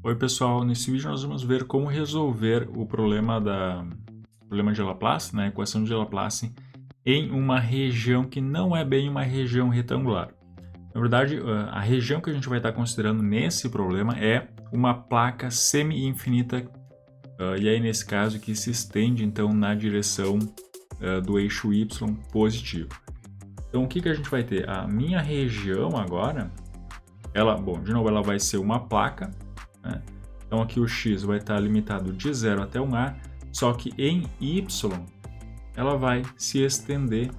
Oi pessoal, nesse vídeo nós vamos ver como resolver o problema de Laplace, né, a equação de Laplace, em uma região que não é bem uma região retangular. Na verdade, a região que a gente vai estar considerando nesse problema é uma placa semi-infinita, e aí nesse caso que se estende então na direção do eixo y positivo. Então o que a gente vai ter? A minha região agora, de novo, ela vai ser uma placa, né? Então aqui o x vai estar limitado de 0 até 1a, só que em y ela vai se estender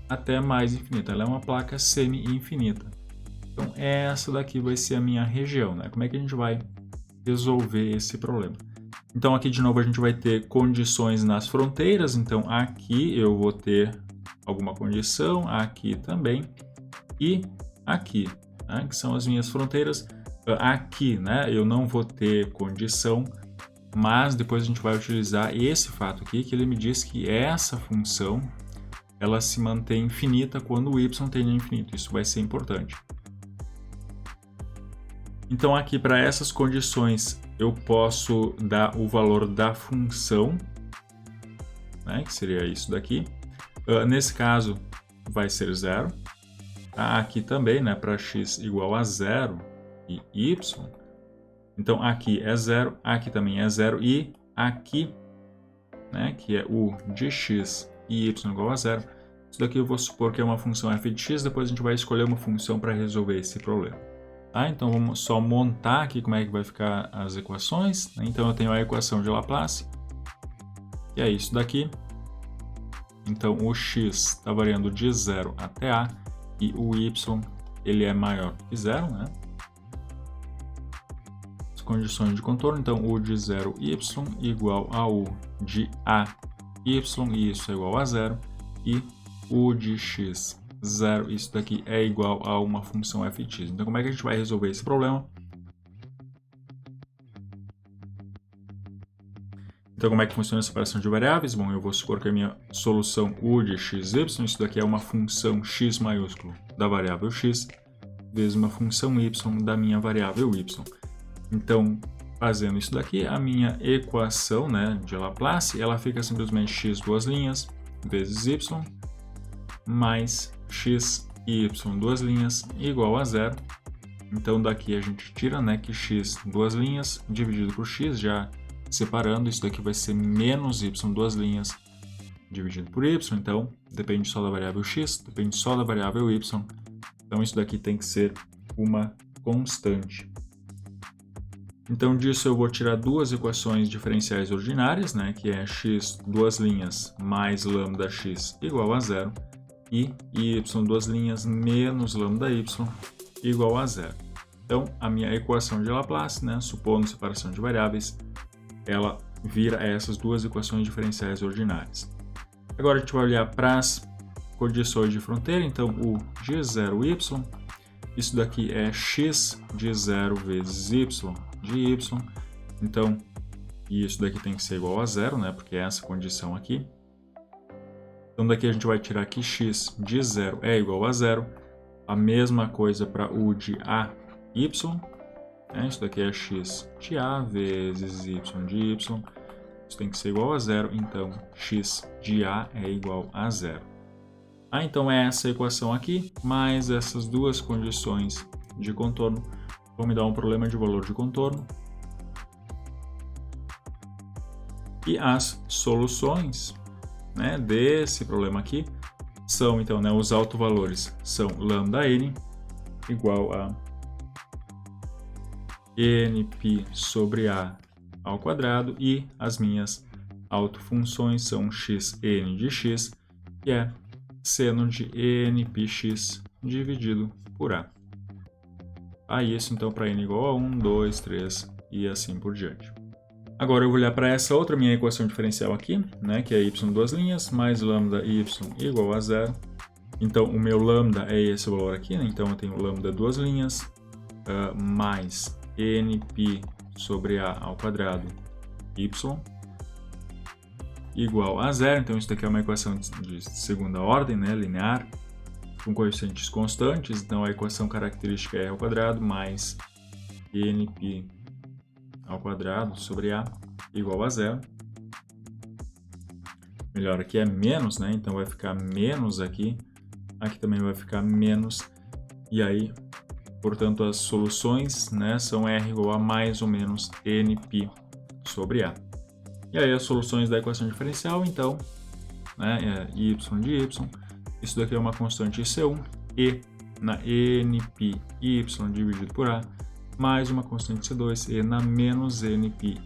até mais infinito. Ela é uma placa semi-infinita. Então essa daqui vai ser a minha região, né? Como é que a gente vai resolver esse problema? Então aqui de novo a gente vai ter condições nas fronteiras. Então aqui eu vou ter alguma condição, aqui também e aqui, né? Que são as minhas fronteiras. Aqui, né, eu não vou ter condição, mas depois a gente vai utilizar esse fato aqui, que ele me diz que essa função ela se mantém infinita quando o y tende a infinito. Isso vai ser importante. Então aqui para essas condições eu posso dar o valor da função, né, que seria isso daqui. Nesse caso vai ser 0. Aqui também, né, para x igual a 0 e y, então aqui é 0, aqui também é 0 e aqui, né, que é o de x e y igual a 0, isso daqui eu vou supor que é uma função f de x, depois a gente vai escolher uma função para resolver esse problema. Então vamos só montar aqui como é que vai ficar as equações. Então eu tenho a equação de Laplace, que é isso daqui. Então o x está variando de 0 até a e o y ele é maior que 0, né? Condições de contorno, então o de 0y igual ao de a y, e isso é igual a 0, e o de x 0, isso daqui é igual a uma função f de x. Então como é que a gente vai resolver esse problema? Então como é que funciona a separação de variáveis? Bom, eu vou supor que a minha solução u de xy, isso daqui é uma função x maiúsculo da variável x, vezes uma função y da minha variável y. Então, fazendo isso daqui, a minha equação, né, de Laplace, ela fica simplesmente x duas linhas vezes y mais x e y duas linhas igual a 0. Então daqui a gente tira, né, que x duas linhas dividido por x, já separando, isso daqui vai ser menos y duas linhas dividido por y. Então depende só da variável x, depende só da variável y. Então isso daqui tem que ser uma constante. Então disso eu vou tirar duas equações diferenciais ordinárias, né, que é x duas linhas mais lambda x igual a 0 e y duas linhas menos lambda y igual a 0. Então a minha equação de Laplace, né, supondo separação de variáveis, ela vira essas duas equações diferenciais ordinárias. Agora a gente vai olhar para as condições de fronteira. Então o de 0y, isso daqui é x de 0 vezes y de y, então isso daqui tem que ser igual a 0, né, porque é essa condição aqui. Então daqui a gente vai tirar que x de 0 é igual a 0, a mesma coisa para o de a y, né, isso daqui é x de a vezes y de y, isso tem que ser igual a 0, então x de a é igual a 0. Então é essa equação aqui, mais essas duas condições de contorno, vão me dar um problema de valor de contorno. E as soluções, né, desse problema aqui são, então, né, os autovalores são lambda_n igual a nπ sobre a ao quadrado, e as minhas autofunções são xn de x, que é seno de nπx dividido por a. Isso então para n igual a 1, 2, 3 e assim por diante. Agora eu vou olhar para essa outra minha equação diferencial aqui, né, que é y duas linhas mais lambda y igual a 0. Então o meu lambda é esse valor aqui, né? Então eu tenho lambda duas linhas mais nπ sobre a ao quadrado y igual a 0. Então isso daqui é uma equação de segunda ordem, né, linear, com coeficientes constantes. Então a equação característica é r² mais nπ ao quadrado sobre a igual a zero. Melhor, aqui é menos, né? Então vai ficar menos aqui. Aqui também vai ficar menos. E aí, portanto, as soluções, né, são R igual a mais ou menos Nπ sobre A. E aí as soluções da equação diferencial, então, né, é y de y. Isso daqui é uma constante C1. E na Nπy dividido por A. Mais uma constante C2. E na menos Nπy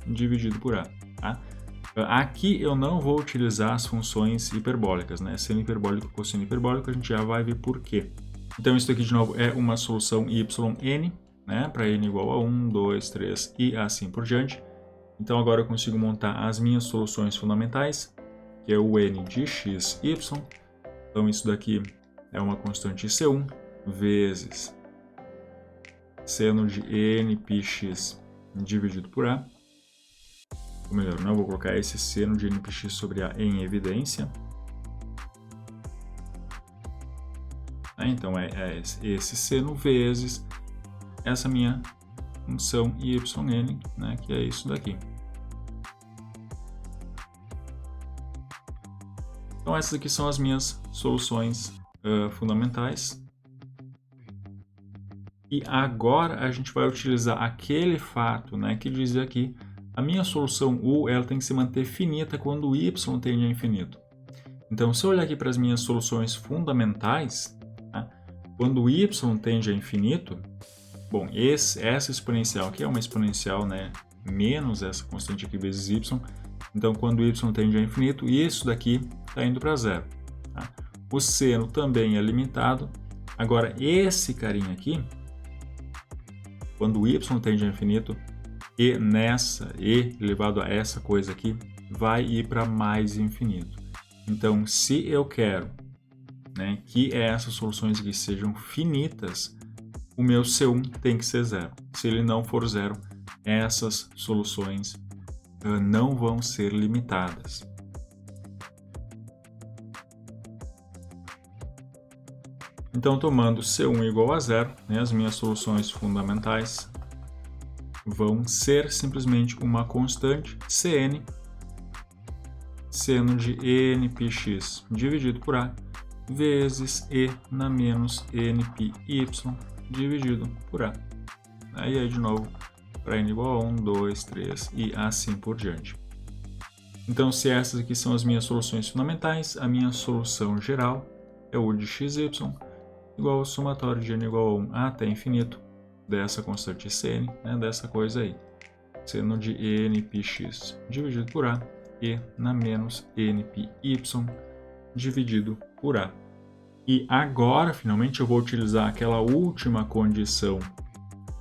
dividido por A. Tá? Aqui eu não vou utilizar as funções hiperbólicas, né? Seno hiperbólico, cosseno hiperbólico, a gente já vai ver por quê. Então isso aqui de novo é uma solução yn, né? Para n igual a 1, 2, 3 e assim por diante. Então agora eu consigo montar as minhas soluções fundamentais, que é o n de x, y. Então isso daqui é uma constante C1 vezes seno de nπx dividido por A. Ou melhor, não vou colocar esse seno de nπx sobre A em evidência. Então é esse seno vezes essa minha função yn, né, que é isso daqui. Então essas aqui são as minhas soluções fundamentais. E agora a gente vai utilizar aquele fato, né, que diz aqui, a minha solução U ela tem que se manter finita quando o y tende a infinito. Então, se eu olhar aqui para as minhas soluções fundamentais, tá, quando o y tende a infinito, bom, essa exponencial aqui é uma exponencial, né, menos essa constante aqui vezes y. Então, quando o y tende a infinito, isso daqui está indo para zero. Tá? O seno também é limitado. Agora, esse carinha aqui, quando o y tende a infinito, e elevado a essa coisa aqui, vai ir para mais infinito. Então, se eu quero, né, que essas soluções aqui sejam finitas, o meu C1 tem que ser zero. Se ele não for zero, essas soluções não vão ser limitadas. Então, tomando C1 igual a zero, né, as minhas soluções fundamentais vão ser simplesmente uma constante Cn, seno de npx dividido por A, vezes E na menos npy dividido por A. E aí, de novo, para n igual a 1, 2, 3 e assim por diante. Então, se essas aqui são as minhas soluções fundamentais, a minha solução geral é U de xy igual ao somatório de n igual a 1 até infinito dessa constante Cn, né, dessa coisa aí. Seno de npx dividido por A e na menos npy dividido por A. E agora, finalmente, eu vou utilizar aquela última condição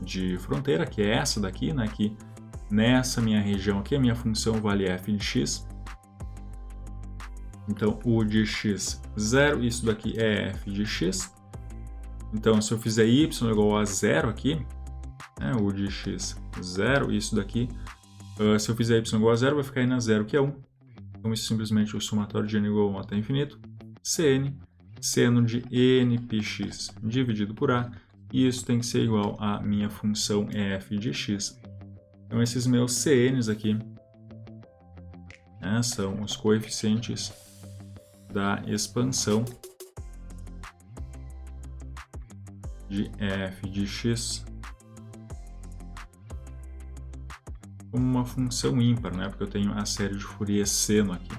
de fronteira, que é essa daqui, né, que nessa minha região aqui, a minha função vale f de x. Então, U de x, 0, isso daqui é f de x. Então, se eu fizer y igual a 0 aqui, né, U de x, 0, isso daqui, se eu fizer y igual a 0, vai ficar aí na 0, que é 1. Então, isso é simplesmente o somatório de n igual a 1 até infinito. Cn, seno de npx dividido por A, e isso tem que ser igual à minha função f de x. Então, esses meus Cn's aqui, né, são os coeficientes da expansão de f de x como uma função ímpar, né, porque eu tenho a série de Fourier seno aqui.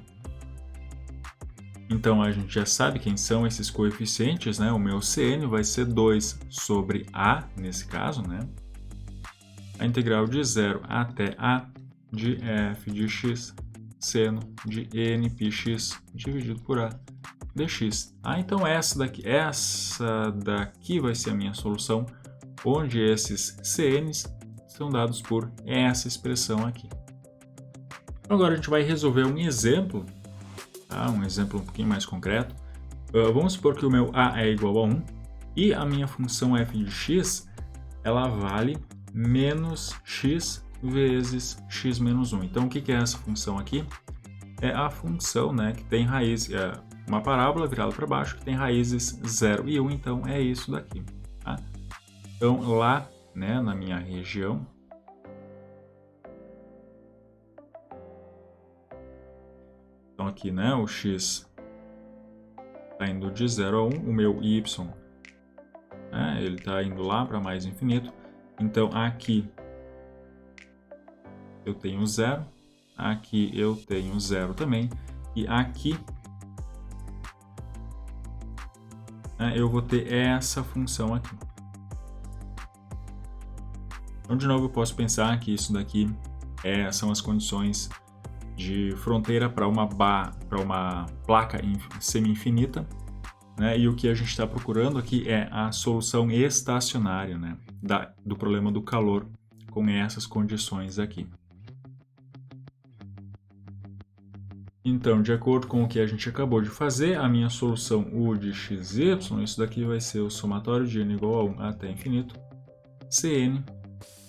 Então, a gente já sabe quem são esses coeficientes, né? O meu Cn vai ser 2 sobre A, nesse caso, né? A integral de 0 até A de f de x seno de npx dividido por A dx. Então, essa daqui vai ser a minha solução, onde esses Cn's são dados por essa expressão aqui. Agora, a gente vai resolver um exemplo. Um exemplo um pouquinho mais concreto. Vamos supor que o meu A é igual a 1 e a minha função f de x ela vale menos x vezes x menos 1. Então, o que é essa função aqui? É a função, né, que tem raiz, uma parábola virada para baixo que tem raízes 0 e 1, então é isso daqui. Tá? Então, lá, né, na minha região, Então aqui, né, o x está indo de 0 a 1, o meu y, né, ele está indo lá para mais infinito. Então aqui eu tenho 0, aqui eu tenho 0 também, e aqui eu vou ter essa função aqui. Então, de novo, eu posso pensar que isso daqui são as condições de fronteira para uma placa semi-infinita, né? E o que a gente está procurando aqui é a solução estacionária, né, do problema do calor com essas condições aqui. Então, de acordo com o que a gente acabou de fazer, a minha solução U de x, y, isso daqui vai ser o somatório de n igual a 1 até infinito, Cn,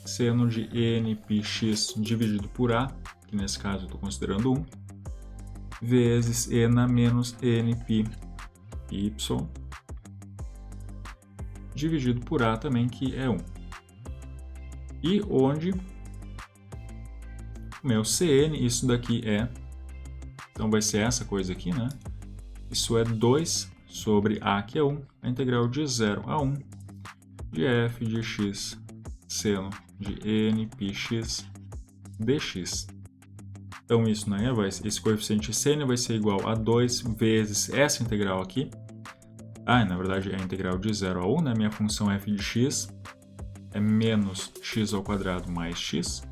seno de nπx dividido por A, que nesse caso eu estou considerando 1, vezes ena menos nπy, dividido por A também, que é 1. E onde o meu Cn, isso daqui então vai ser essa coisa aqui, né? Isso é 2 sobre A, que é 1, a integral de 0 a 1 de f de x seno de nπx dx. Então isso, né, esse coeficiente seno vai ser igual a 2 vezes essa integral aqui. Na verdade é a integral de 0 a 1, né? Minha função f de x é menos x ao quadrado mais x,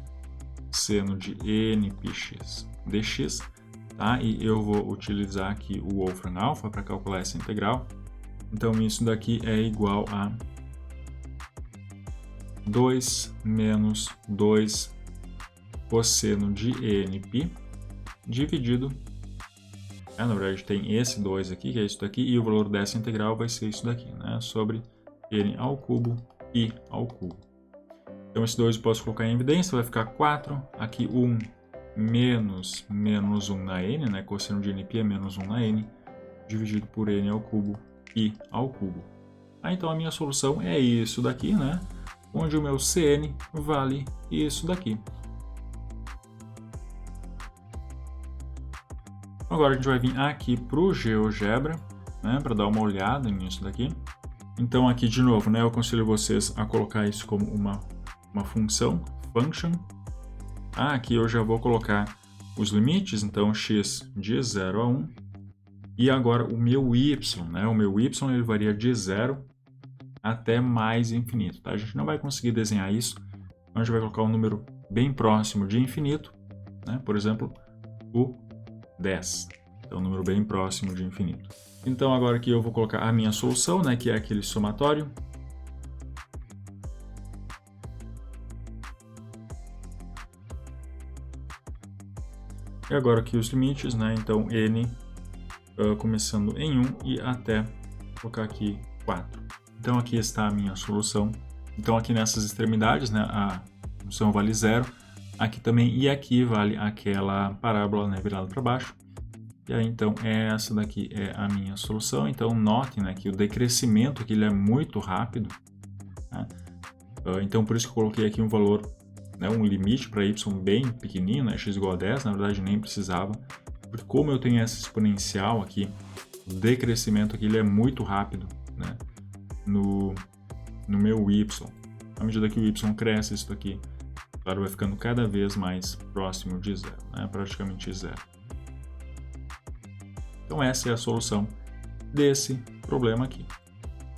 seno de nπx dx. Tá? E eu vou utilizar aqui o Wolfram alpha para calcular essa integral. Então isso daqui é igual a 2 menos 2 cosseno de nπ dividido, na verdade tem esse 2 aqui, que é isso daqui, e o valor dessa integral vai ser isso daqui, né, sobre n ao cubo i ao cubo. Então esse 2 eu posso colocar em evidência, vai ficar 4, aqui 1 menos 1 na n, né, cosseno de nπ é menos 1 na n, dividido por n ao cubo i ao cubo. Então a minha solução é isso daqui, né, onde o meu Cn vale isso daqui. Agora a gente vai vir aqui para o GeoGebra, né, para dar uma olhada nisso daqui. Então aqui de novo, né, eu aconselho vocês a colocar isso como uma função, function. Aqui eu já vou colocar os limites, então x de 0 a 1. E agora o meu y, né, o meu y ele varia de 0 até mais infinito. Tá? A gente não vai conseguir desenhar isso, então a gente vai colocar um número bem próximo de infinito, né, por exemplo, o 10. Então, um número bem próximo de infinito. Então, agora aqui eu vou colocar a minha solução, né, que é aquele somatório. E agora aqui os limites, né, então n começando em 1 e até colocar aqui 4. Então, aqui está a minha solução. Então, aqui nessas extremidades, né, a função vale 0. Aqui também, e aqui vale aquela parábola, né, virada para baixo. E aí, então, essa daqui é a minha solução. Então, notem, né, que o decrescimento aqui ele é muito rápido. Né? Então, por isso que eu coloquei aqui um valor, né, um limite para y bem pequenininho, né, x igual a 10. Na verdade, nem precisava. Porque como eu tenho essa exponencial aqui, o decrescimento aqui ele é muito rápido, né, no meu y. À medida que o y cresce, isso daqui, claro, vai ficando cada vez mais próximo de 0, né, praticamente 0. Então essa é a solução desse problema aqui.